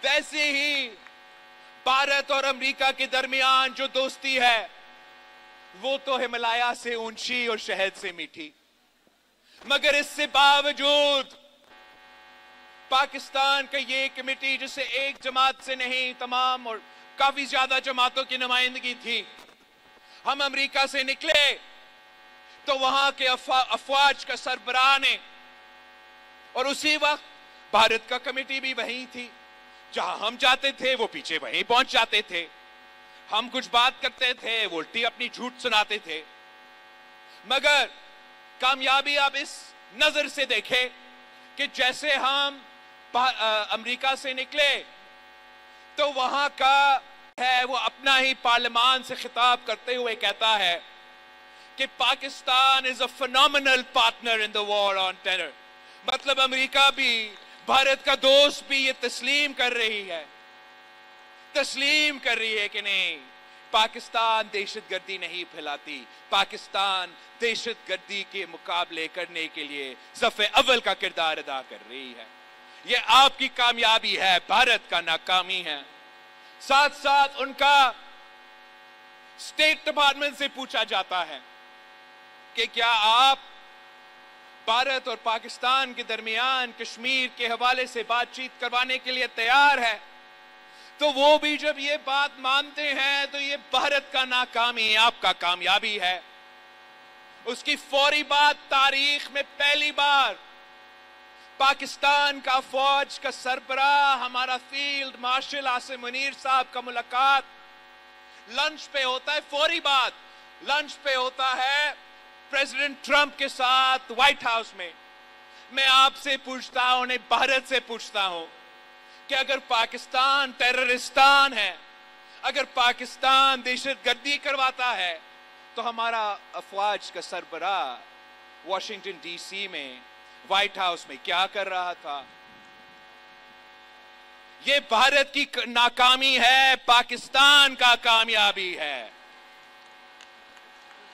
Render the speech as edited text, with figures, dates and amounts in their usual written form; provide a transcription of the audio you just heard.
वैसे ही भारत और अमेरिका के दरमियान जो दोस्ती है वो तो हिमालय से ऊंची और शहद से मीठी, मगर इससे बावजूद पाकिस्तान का ये कमेटी जिसे एक जमात से नहीं तमाम और काफी ज्यादा जमातों की नुमाइंदगी थी, हम अमेरिका से निकले तो वहां के अफवाज का सरबराह ने, और उसी वक्त भारत का कमेटी भी वहीं थी, जहां हम जाते थे वो पीछे वहीं पहुंच जाते थे, हम कुछ बात करते थे वो उल्टी अपनी झूठ सुनाते थे। मगर कामयाबी आप इस नजर से देखें कि जैसे हम अमेरिका से निकले तो वहां का है वो अपना ही पार्लियामान से खिताब करते हुए कहता है कि Pakistan is a phenomenal partner in the war on terror. मतलब अमेरिका भी, भारत का दोस्त भी ये तस्लीम कर रही है कि नहीं, पाकिस्तान दहशतगर्दी नहीं फैलाती, पाकिस्तान दहशतगर्दी के मुकाबले करने के लिए सफ़े अव्वल का किरदार अदा कर रही है। ये आपकी कामयाबी है, भारत का नाकामी है। साथ साथ उनका स्टेट डिपार्टमेंट से पूछा जाता है कि क्या आप भारत और पाकिस्तान के दरमियान कश्मीर के हवाले से बातचीत करवाने के लिए तैयार है, तो वो भी जब ये बात मानते हैं तो ये भारत का नाकामी आपका कामयाबी है। उसकी फौरी बाद तारीख में पहली बार पाकिस्तान का फौज का सरबराह हमारा फील्ड मार्शल आसिम मुनीर साहब का मुलाकात लंच पे होता है, फौरी बाद लंच पे होता है प्रेसिडेंट ट्रंप के साथ व्हाइट हाउस में। मैं आपसे पूछता हूं, नहीं भारत से पूछता हूं कि अगर पाकिस्तान टेररिस्तान है, अगर पाकिस्तान दहशतगर्दी करवाता है, तो हमारा अफवाज का सरबराह वॉशिंगटन डीसी में व्हाइट हाउस में क्या कर रहा था? ये भारत की नाकामी है, पाकिस्तान का कामयाबी है।